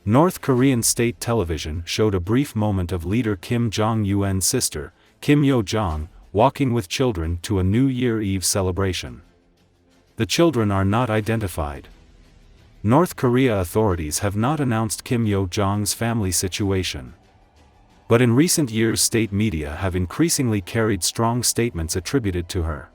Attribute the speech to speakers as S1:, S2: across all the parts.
S1: North Korean state television showed a brief moment of leader Kim Jong Un's sister, Kim Yo Jong, walking with children to a New Year Eve celebration. The children are not identified. North Korea authorities have not announced Kim Yo Jong's family situation. But in recent years state media have increasingly carried strong statements attributed to her.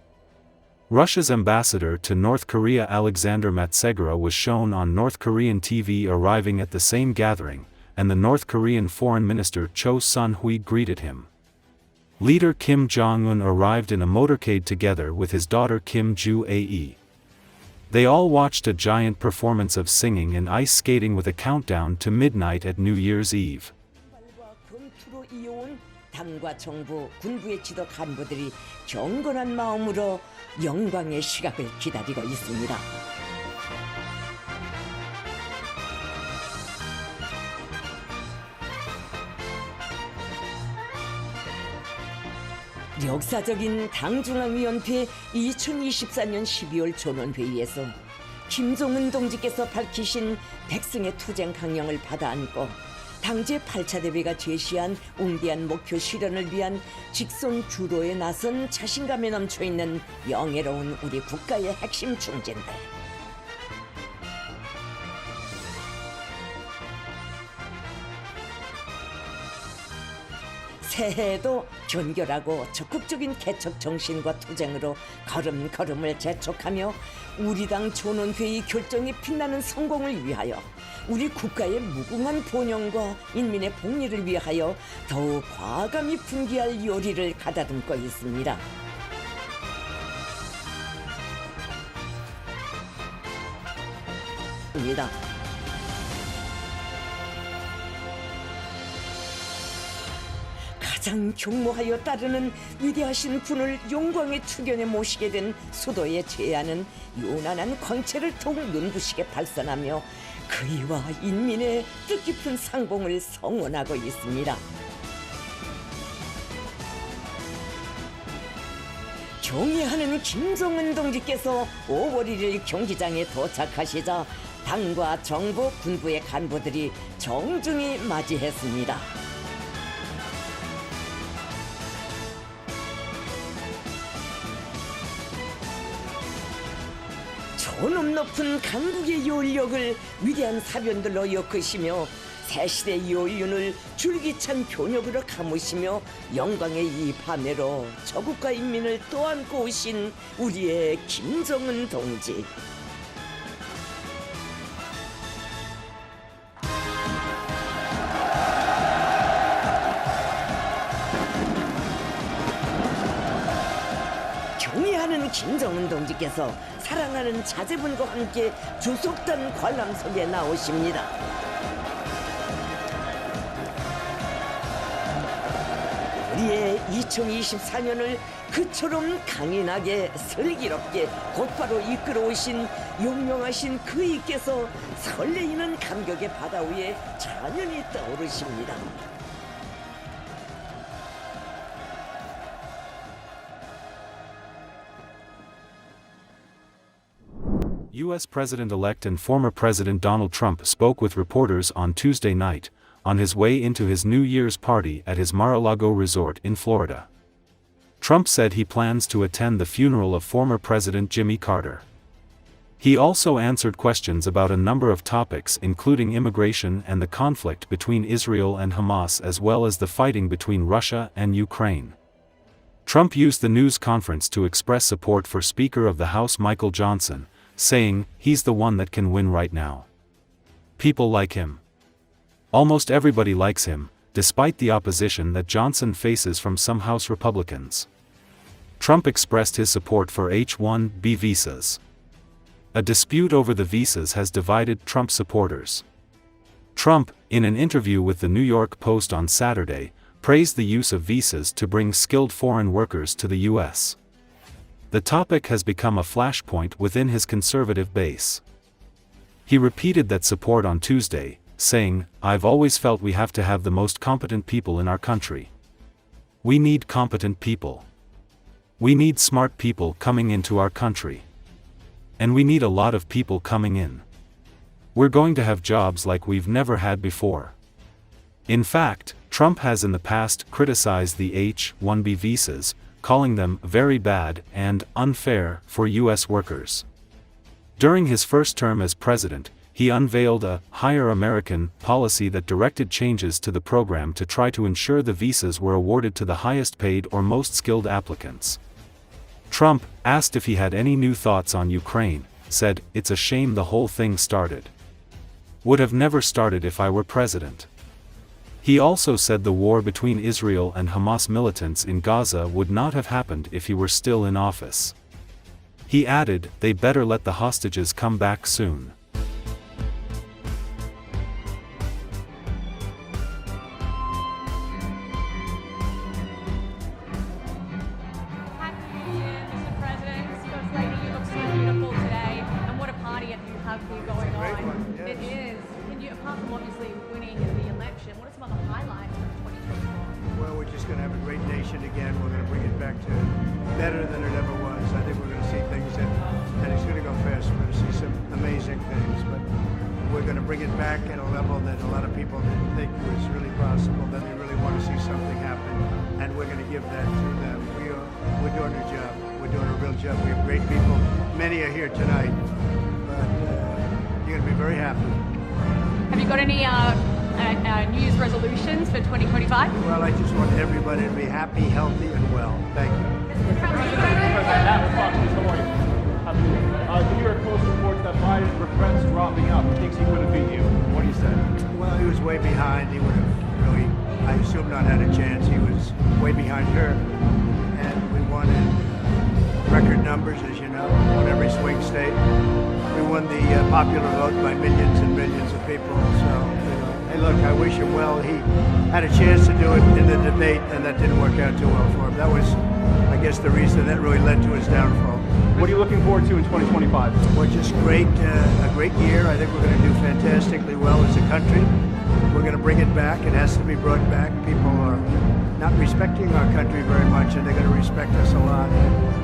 S1: Russia's ambassador to North Korea Alexander Matsegora was shown on North Korean TV arriving at the same gathering, and the North Korean Foreign Minister Choe greeted him. Leader Kim Jong Un arrived in a motorcade together with his daughter Kim Jong. They all watched a giant performance of singing and ice skating with a countdown to midnight at New Year's Eve.
S2: 당과 정부, 군부의 지도 간부들이 경건한 마음으로 영광의 시각을 기다리고 있습니다. 역사적인 당중앙위원회 2024년 12월 전원회의에서 김정은 동지께서 밝히신 백성의 투쟁 강령을 받아안고 당제 8차 대회가 제시한 웅대한 목표 실현을 위한 직선 주도에 나선 자신감에 넘쳐있는 영예로운 우리 국가의 핵심 중진들. 새해에도 견결하고 적극적인 개척 정신과 투쟁으로 걸음걸음을 재촉하며 우리 당 전원회의 결정이 빛나는 성공을 위하여 우리 국가의 무궁한 번영과 인민의 복리를 위하여 더욱 과감히 분기할 요리를 가다듬고 있습니다. 가장 경모하여 따르는 위대하신 분을 영광의 추견에 모시게 된 수도의 제안은 요란한 광채를 더욱 눈부시게 발산하며 그이와 인민의 뜻깊은 상봉을 성원하고 있습니다. 경의하는 김정은 동지께서 5월 1일 경기장에 도착하시자 당과 정부, 군부의 간부들이 정중히 맞이했습니다. 존엄 높은 강국의 요력을 위대한 사변들로 엮으시며 새시대의 요윤을 줄기찬 교력으로 감으시며 영광의 이 밤에로 저국과 인민을 떠안고 오신 우리의 김정은 동지. 경의하는 김정은 동지께서 사랑하는 자제분과 함께 주속단 관람석에 나오십니다. 우리의 2024년을 그처럼 강인하게 슬기롭게 곧바로 이끌어오신 용명하신 그이께서 설레이는 감격의 바다 위에 찬연히 떠오르십니다.
S1: U.S. President-elect and former President Donald Trump spoke with reporters on Tuesday night, on his way into his New Year's party at his Mar-a-Lago resort in Florida. Trump said he plans to attend the funeral of former President Jimmy Carter. He also answered questions about a number of topics including immigration and the conflict between Israel and Hamas as well as the fighting between Russia and Ukraine. Trump used the news conference to express support for Speaker of the House Michael Johnson, saying, "He's the one that can win right now. People like him. Almost everybody likes him, despite the opposition that Johnson faces from some House Republicans." Trump expressed his support for H-1B visas. A dispute over the visas has divided Trump supporters. Trump, in an interview with the New York Post on Saturday, praised the use of visas to bring skilled foreign workers to the U.S. The topic has become a flashpoint within his conservative base. He repeated that support on Tuesday, saying, "I've always felt we have to have the most competent people in our country. We need competent people. We need smart people coming into our country. And we need a lot of people coming in." We're going to have jobs like we've never had before. In fact, Trump has in the past criticized the H-1B visas, calling them very bad and unfair for U.S. workers. During his first term as president, he unveiled a Hire American policy that directed changes to the program to try to ensure the visas were awarded to the highest paid or most skilled applicants. Trump, asked if he had any new thoughts on Ukraine, said, "It's a shame the whole thing started. Would have never started if I were president." He also said the war between Israel and Hamas militants in Gaza would not have happened if he were still in office. He added, "They better let the hostages come back soon."
S3: Going to have a great nation again. We're going to bring it back to better than it ever was. I think we're going to see things and it's going to go fast. We're going to see some amazing things, but we're going to bring it back at a level that a lot of people didn't think was really possible, that they really want to see something happen, and we're going to give that to them. We're doing our job. We're doing a real job. We have great people. Many are here tonight, but you're going to be very happy.
S4: Have you got any New Year's resolutions for 2025?
S3: Well, I just want everybody to be happy, healthy, and well. Thank you.
S5: New York Post reports that Biden regrets dropping out. He thinks he would have beat you. What do you say?
S3: Well, he was way behind. He would have really, I assume, not had a chance. He was way behind her. And we won in record numbers, as you know, on every swing state. We won the popular vote by millions and millions of people. So, hey, look, I wish him well. He had a chance to do it in the debate, and that didn't work out too well for him. That was, I guess, the reason that really led to his downfall.
S5: What are you looking forward to in 2025?
S3: Well, just great, a great year. I think we're going to do fantastically well as a country. We're going to bring it back. It has to be brought back. People are not respecting our country very much, and they're going to respect us a lot.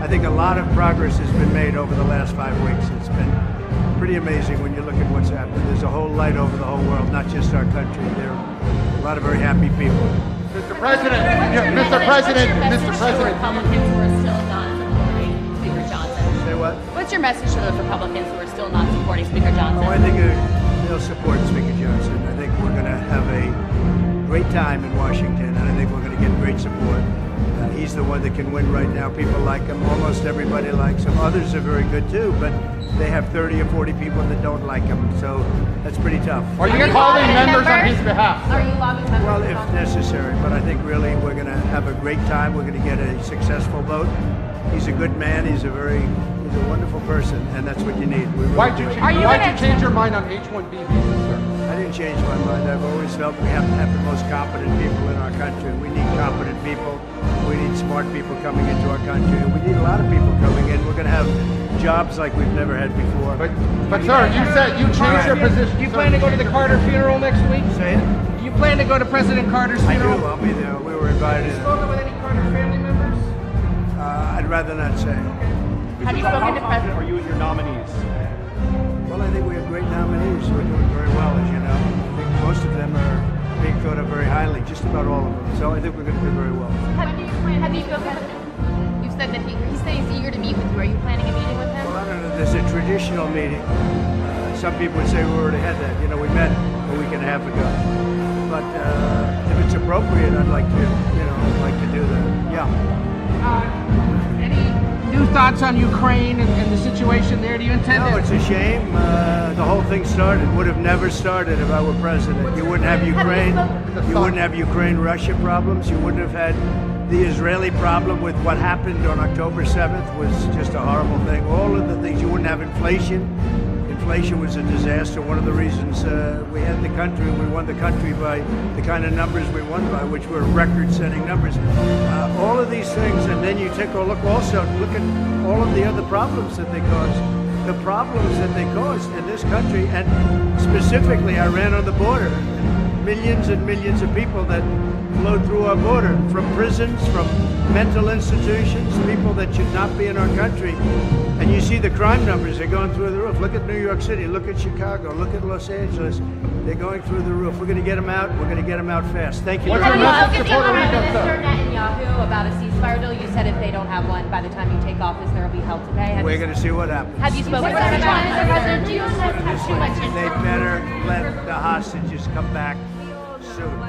S3: I think a lot of progress has been made over the last 5 weeks. It's been pretty amazing when you look at what's happened. There's a whole light over the whole world, not just our country. There are a lot of very happy people.
S5: Mr. President, Mr. President, Mr. President.
S4: Republicans who are still not supporting Speaker Johnson.
S3: Say what?
S4: What's your message to those Republicans who are still not supporting Speaker Johnson?
S3: Oh, I think they'll support Speaker Johnson. I think we're going to have a great time in Washington, and I think we're going to get great support. He's the one that can win right now. People like him. Almost everybody likes him. Others are very good too, but they have 30 or 40 people that don't like him, so that's pretty tough.
S5: Are you calling members on his behalf?
S4: Are you lobbying members?
S3: Well, if necessary, but I think really we're going to have a great time. We're going to get a successful vote. He's a good man. He's a wonderful person, and that's what you need.
S5: Why'd you change your mind on H-1B visas, sir?
S3: I didn't change my mind. I've always felt we have to have the most competent people in our country. We need competent people. We need smart people coming into our country. And we need a lot of people coming in. We're going to have jobs like we've never had before.
S5: But sir, you said you changed your position.
S6: Do you plan to go to the Carter funeral next week?
S3: Say it.
S6: Do you plan to go to President Carter's
S3: I
S6: funeral?
S3: do. I'll be there. We were invited.
S6: Have you spoken with any Carter family members?
S3: I'd rather not say.
S4: Have you spoken to President?
S5: Are you and your nominees?
S3: Well, I think we have great nominees. We're doing very well, as you know. I think most of them are being thought of very highly, just about all of them. So I think we're going to do very well.
S4: Have you spoken with him? You said that he said he's eager to meet with you. Are you planning a meeting with him?
S3: Well, I don't know. There's a traditional meeting. Some people would say we already had that. You know, we met a week and a half ago. But if it's appropriate, I'd like to do that. Yeah.
S6: Any new thoughts on Ukraine and the situation there? Do you intend
S3: No,
S6: to?
S3: it's a shame. The whole thing would have never started if I were president. You wouldn't have Ukraine. You wouldn't have Ukraine-Russia problems. You wouldn't have had the Israeli problem with what happened on October 7th was just a horrible thing. All of the things. You wouldn't have inflation. Inflation was a disaster. One of the reasons we had the country, we won the country by the kind of numbers we won by, which were record-setting numbers. All of these things, and then you take a look at all of the other problems that they caused. The problems that they caused in this country, and specifically I ran on the border. Millions and millions of people that flowed through our border, from prisons, from mental institutions, people that should not be in our country. And you see the crime numbers are going through the roof. Look at New York City, look at Chicago, look at Los Angeles. They're going through the roof. We're going to get them out. We're going to get them out fast. Thank you.
S5: What's
S4: Have
S5: your
S4: you
S5: message
S4: spoken
S5: to
S4: to
S5: Puerto Rico,
S4: Prime
S5: sir?
S4: Minister Netanyahu about a ceasefire deal? You said if they don't have one by the time you take office, there will be hell to pay.
S3: We're going to see what happens.
S4: Have you spoken to them about it, Mr. President? Do you have too much
S3: They better let the hostages come back soon.